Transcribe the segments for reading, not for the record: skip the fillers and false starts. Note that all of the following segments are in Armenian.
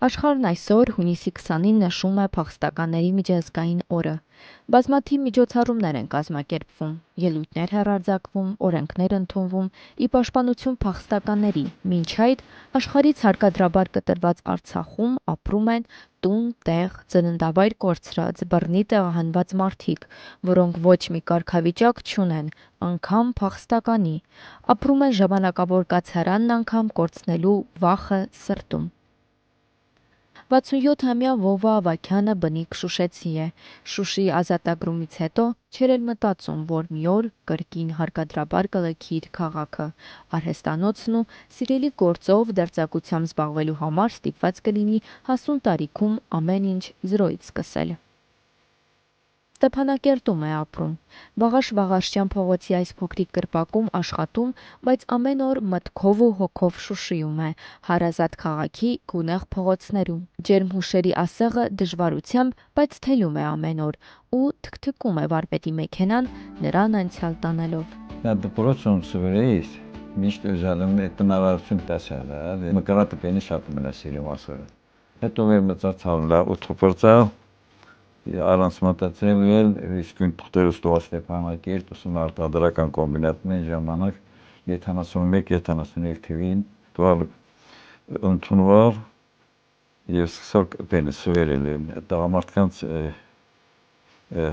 Աշխարհն այսօր հունիսի 29-ին նշում է փախստականների միջազգային օրը։ Բազմաթիվ միջոցառումներ են կազմակերպվում, ելույթներ հեռարձակվում, օրենքներ ընդունվում՝ ի պաշտպանություն փախստականների։ Մինչ այդ աշխարհից հարկադրաբար կտրված Արցախում ապրում են տուն, տեղ, ծննդավայր կորցրած, բռնի տեղահանված մարդիկ, որոնք ոչ մի կարգավիճակ չունեն, անգամ փախստականի, ապրում են ժամանակավոր կացարանն անգամ կորցնելու վախը սրտում։ 67-ամյա Վովա Ավագյանը բնիկ շուշեցի է։ Շուշիի ազատագրումից հետո չէր էլ մտածում, որ մի օր կրկին հարկադրաբար կլքի իր քաղաքը։ Արհեստանոցն ու սիրելի գործով դերձակությամբ զբաղվելու համար ստիպված կլինի հասուն տարիքում ամեն ինչ զրոյից սկսել։ Ստեփանակերտում է ապրում։ Վաղաշ-Վաղարշյան փողոցի այս փոքրիկ կրպակում աշխատում, բայց ամեն օր մտքով ու հոգով Շուշիում է, հարազատ քաղաքի գունեղ փողոցներում։ Ջերմ հուշերի ասեղը դժվարությամբ, բայց թելում է ամեն օր ու թքթքում է վարպետի մեքենան նրան անցյալ տանելով։ Դպրոցում սովորեի, միշտ ուզում եմ տնավարություն տեսնել, մկրատը պենի շատ մնասիրում ասել։ Հետո մեր մտածալ լավ ուտպրծալ առանց մտածել իսկույն թղթերը ստուգած Ստեփանակերտ ուսում արտադրական կոմբինատի ժամանակ 71-72 թվին տուալ ընդունվել եւ սկսել պենսիոնել տղամարդկանց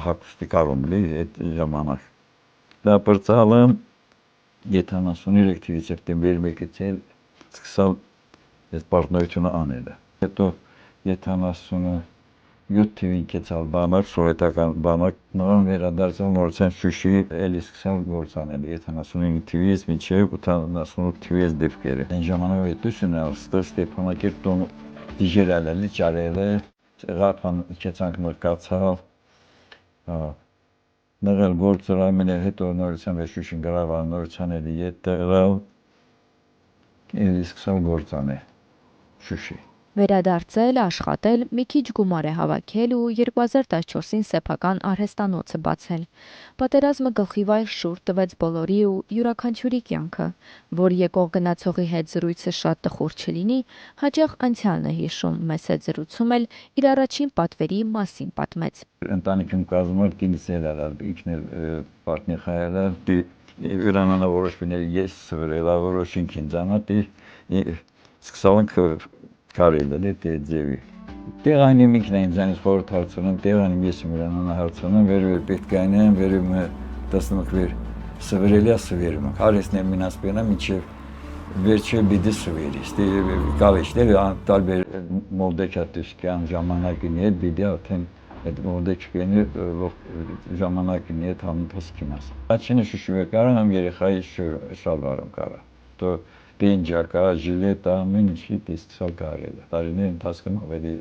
հագուստի կարումլի այդ ժամանակ դա բրծալը 73 թվականի սեպտեմբերի 1-ից սկսալ այս պարտունությունը անել հետո 77 թվին կեցալ բանակ սովետական բանակ նորեն վերադարձալ նորցեն Շուշի էլի սկսալ գործ անել 79 թվից մինչև 88 թվի դեպքերը այն ժամանակ այդուսն էր Ստեփանակերտում դիժերալի ճարելը ղափան կեցանք մրկացալ նեղել գործարամներ հետո նորցան Շուշին գրավալ նորցան էլի ետերալ էլի սկսալ գործ անել Շուշի Վերադարձել, աշխատել, մի քիչ գումար է հավաքել ու 2014-ին սեփական արհեստանոցը բացել։ Պատերազմը գլխիվայր շուռ տվեց բոլորի ու յուրաքանչյուրի կյանքը, որ եկող գնացողի հետ զրույցը շատ տխուր չլինի, հաճախ անցյալն է հիշում, մեծ հետ զրուցում էլ իր առաջին պատվերի մասին պատմեց։ Ընտանիքում կազմել կինս էլ ինքն էլ պարտներ խայալը Իրանանա որոշվել ես սվրելա որոշին ինձանատի սկսալ ենք կարել դե ձևի տեղանի ինքն է ինձանից խորհուրդ հարցնում տեղանի ես Իրանանա հարցնում վերել պետք է այնեն վերում տեսնենք վեր սվրելիա սվերում արեսներ մինասպենա միջև վերջը բիդի սվերի ստի կավեշներ տարբեր մոլդեքատիսկյան ժամանակին հետ բիդի արդեն այդ մոլդեքյանի ժամանակին հետ համապատասխան մաս աչինը շուշուե կարա համ երեխայի շալվարում կարա то պենջակա ժիլետա ամեն ինչի տեսալ կարել տարիներ ընթացքում ավելի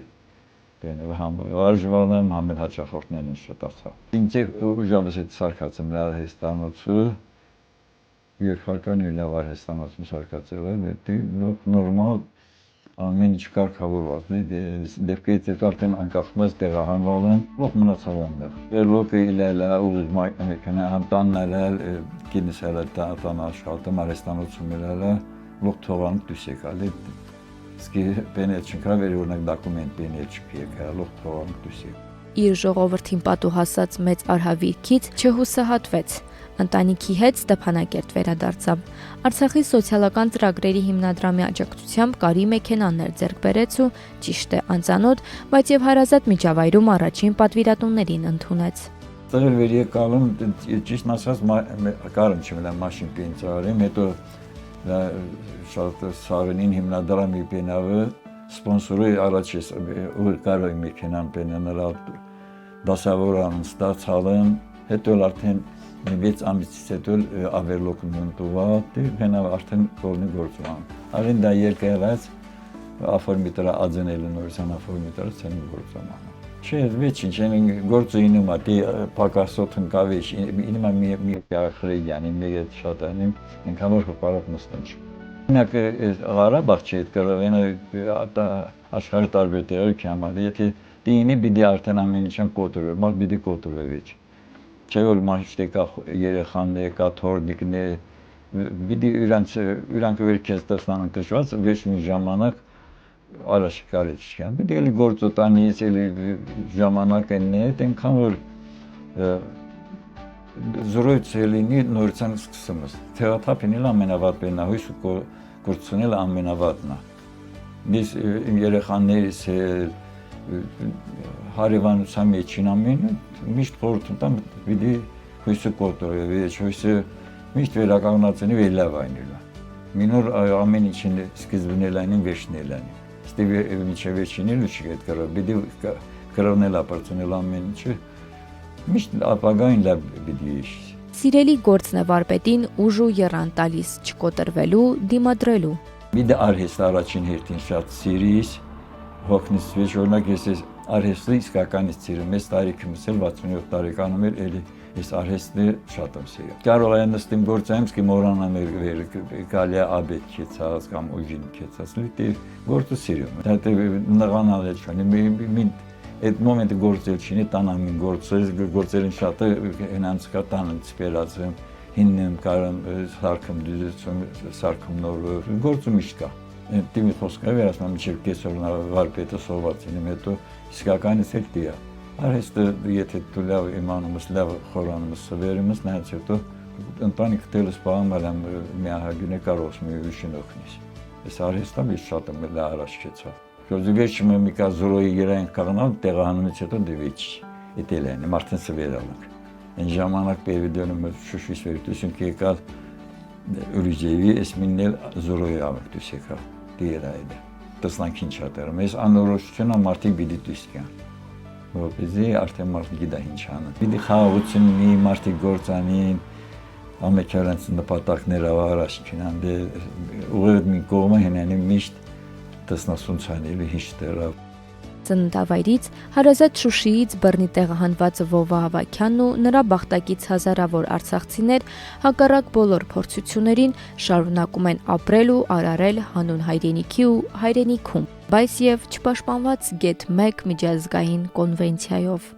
բենել համ արժվալն համ հաճախորդներն շատ ասավ ինձ ուժալս այդ սարքացում Արհեստանոցը երկհարկանի լավ Արհեստանոցը սարքացել է նորմալ ամեն ինչ կարգավորված դեպքից հետո արդեն անկախված տեղահանվել են ող մնացավ այնտեղ լոկը իլելա ուղիղ մեքենա համ տաննել կինս էլ տան աշխատում Արհեստանոցում ելալա ող թողան դուս եկալ սկի բենեչիկա վերորնակ դոկումենտ բենեչիկ եկալ ող թողան դուս Իր ժողովրդին պատուհասած մեծ արհավիրքից չհուսահատվեց ընտանիքի հետ Ստեփանակերտ վերադարձավ։ Արցախի սոցիալական ծրագրերի հիմնադրամի աջակցությամբ կարի մեքենաներ ձեռք բերեց ու ճիշտ է անծանոթ, բայց եւ հարազատ միջավայրում առաջին պատվիրատուներին ընդունեց։ Տղեր վեր եկալում ճիշտ ասած կարն չմնա մաշին պենցարեմ հետո շատ սարենին հիմնադրամի պենավը սպոնսորը առաջ ու կարոյ մեքենան պենանել դասավորան ստացալն հետո արդեն 6 ամիսից հետո ավերլոկն ընդուվա դեպքն արդեն կողմի գործում արին դա երկերած աֆորմիտրա ածնել նորսան աֆորմիտրա ցեն գործում չէ վեճ ինչ գործը ինում ատի պակասոթն կավեշ ինիմա մի քրեյանի մի շատ անիմ ինքավոր կապարով նստանչ նակ Ղարաբաղ չէ կրովեն աշխարհի տարբեր տեղեր կամալ եթե դինի բիդի արդեն ամեն ինչ կոտրել մալ բիդի կոտրել վեճ չէ որ մաշտե կա երեխաններ կա թորնիկներ բիդի իրանք վերքես տեսնան դժվար վերջին ժամանակ առաջ կարիչ չկան։ Պետք է գործոտանից էլի ժամանակ են այնքան որ զրույց լինի նորից սկսում ես։ Թերապիան էլ ամենավատն է, հույս գործունել ամենավատն է։ Ես իմ երեխաներից հարևանության մեջին ամենը միշտ խորհուրդ տամ պիտի հույսը կոտրի, հույսը միշտ վերականգնացնի լավ այնելա։ Մինոր ամեն ինչին սկիզբն էլանին վերջն էլանի։ Ստիվ միջև վերջին էլ չի այդ կարող, պիտի կրոնել ապարծնել ամեն ինչը միշտ ապագային լավ պիտի իշ։ Սիրելի գործն է վարպետին ուժ ու եռան տալիս չկոտրվելու, դիմադրելու։ Մի արհեստ առաջին հերթին շատ սիրիս, հոգնից վեճ օրինակ ես արհեստը իսկականից սիրում, ես տարիքումս էլ 67 տարեկանում էլ էլի ես արհեստը շատ եմ սիրում։ Կարող եմ նստեմ գործայում, սկի մորանամ գալի աբետ քեցած կամ ուժին քեցած, լիտի գործը սիրում։ Դա նղանալ էլ չունի, այդ մոմենտը գործել չինի, տանամին գործերին շատը հենանց կա տանն սպերացում, հիննեմ կարեմ սարքում դիզեցում, սարքում նոր գործում իշտ կա։ Դիմի խոսքա վերասում միջև կեսօրնա վարպետը սովացին եմ հետո իսկականից էլ տիա։ Արհեստը եթե դու լավ իմանում ես, լավ խորանում ես, սվերում ես, նայած հետո ընտանիք տելս պահամալ եմ միահագին է կարող մի վիշին օգնիս։ Ես արհեստամ ես շատ եմ լավ առաջ կեցավ։ Գործի վերջում եմ մի կա զորոյի երային կաղնալ, տեղահանումից հետո դվիչ, էտել են, մարդեն սվերալանք։ Այն ժամանակ պերվիդոնում շուշիս վերիտուսին կեկալ ուրիջեվի, ես միննել զորոյի ավակ դուս եկավ, դիեր այդը, տսնանքին չատերում, ես անորոշությունը մարդիկ բիդի դուս կյան, որպեսզի արդեն մարդիկ գիդա ինչ անն։ Բիդի խաղաղություն մի մարդիկ գործանին, ամեքյարանց նպատակներ ավարաշ չինան, դե ուղեդ մի կողմը հենանի միշտ տսնասունցանելի հիշտերավ։ Ծննդավայրից հարազատ Շուշիից բռնի տեղահանված Վովա Հավաքյանն ու նրա բախտակից հազարավոր արցախցիներ հակառակ բոլոր փորձություններին շարունակում են ապրել ու արարել հանուն հայրենիքի ու հայրենիքում, բայց եւ չպաշտպանված Գետ 1 միջազգային կոնվենցիայով։